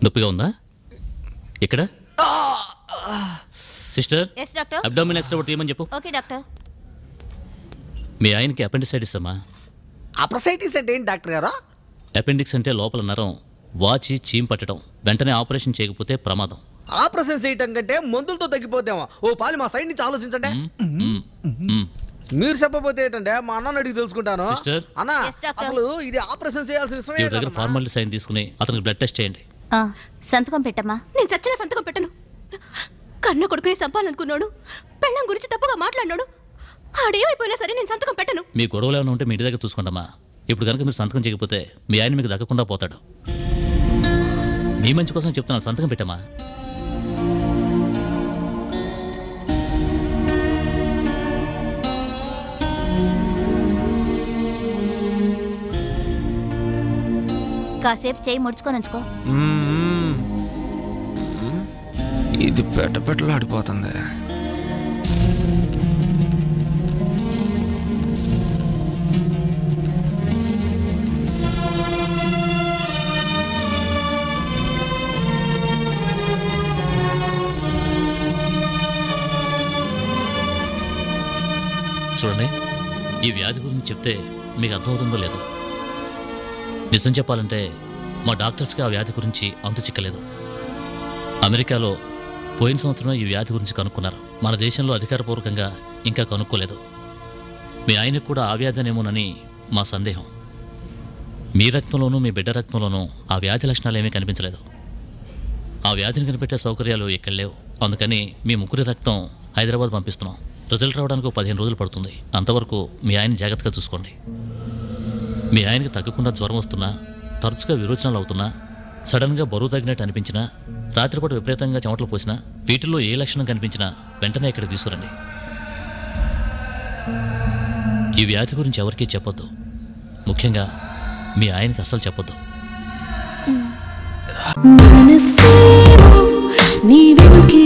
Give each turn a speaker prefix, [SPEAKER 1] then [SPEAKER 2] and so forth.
[SPEAKER 1] నొప్పిగా ఉందా? ఇక్కడ సిస్టర్, అబ్డామిన్ ఎక్స్ట్రా తీయమని చెప్పు.
[SPEAKER 2] Okay doctor.
[SPEAKER 1] మీ ఆయనకి అపెండిసైటిస్ అమ్మా.
[SPEAKER 3] అపెండిసైటిస్ అంటే ఏంటి డాక్టర్ గారు?
[SPEAKER 1] అపెండిక్స్ అంటే లోపల నరం వాచి చీమ్ పట్టడం, వెంటనే ఆపరేషన్ చేయకపోతే ప్రమాదం.
[SPEAKER 3] ఆపరేషన్ చేయటం కంటే మందులతో తగ్గిపోతేమో. ఓ పాలి మా సైడ్ నుంచి ఆలోచించండి. మీరు చెప్పబోతే ఏంటంటే మా అన్నని అడిగి తెలుసుకుంటాను.
[SPEAKER 1] సిస్టర్,
[SPEAKER 3] అన్న అసలు ఇది ఆపరేషన్ చేయాల్సిన విషయం.
[SPEAKER 1] ఇవి దగ్గర ఫార్మాలిటీ సైన్ తీసుకుని అతనికి బ్లడ్ టెస్ట్ చేయండి.
[SPEAKER 2] సంతకం పెట్టమ్మా.
[SPEAKER 4] నేను చచ్చిన సంతకం పెట్టను. కన్న కొడుకుని చంపాలనుకున్నాడు, పెళ్ళం గురించి తప్పుగా మాట్లాడినాడు. ఆడేమైపోయినా సరే నేను సంతకం పెట్టను.
[SPEAKER 1] మీ గొడవలు ఏమైనా ఉంటే మీ ఇంటి దగ్గర చూసుకోండమ్మా. ఇప్పుడు కనుక మీరు సంతకం చేయకపోతే మీ ఆయన మీకు దక్కకుండా పోతాడు. మీ మంచి కోసం చెప్తున్నాను, సంతకం పెట్టమ్మా.
[SPEAKER 2] కాసేపు చేయి ముడుచుకొని ఉంచుకో.
[SPEAKER 5] ఇది పెట్టలాడిపోతుంది.
[SPEAKER 1] చూడండి, ఈ వ్యాధి గురించి చెప్తే మీకు అర్థమవుతుందో లేదో. నిజం చెప్పాలంటే మా డాక్టర్స్కి ఆ వ్యాధి గురించి అంతు చిక్కలేదు. అమెరికాలో పోయిన సంవత్సరం ఈ వ్యాధి గురించి కనుక్కున్నారు. మన దేశంలో అధికారపూర్వకంగా ఇంకా కనుక్కోలేదు. మీ ఆయనకు కూడా ఆ వ్యాధినేమోనని మా సందేహం. మీ రక్తంలోనూ మీ బిడ్డ రక్తంలోనూ ఆ వ్యాధి లక్షణాలు ఏమీ కనిపించలేదు. ఆ వ్యాధిని కనిపెట్టే సౌకర్యాలు ఇక్కడ లేవు. అందుకని మీ ముగ్గురి రక్తం హైదరాబాద్ పంపిస్తున్నాం. రిజల్ట్ రావడానికి 15 రోజులు పడుతుంది. అంతవరకు మీ ఆయన జాగ్రత్తగా చూసుకోండి. మీ ఆయనకి తగ్గకుండా జ్వరం వస్తున్నా, తరచుగా విరోచనాలు అవుతున్నా, సడన్గా బరువు తగ్గినట్టు అనిపించినా, రాత్రిపాటు విపరీతంగా చెమటలు పోసినా, వీటిల్లో ఏ లక్షణం కనిపించినా వెంటనే ఇక్కడ తీసుకురండి. ఈ వ్యాధి గురించి ఎవరికీ చెప్పొద్దు. ముఖ్యంగా మీ ఆయనకి అస్సలు చెప్పొద్దు.
[SPEAKER 6] నీ వెనుకే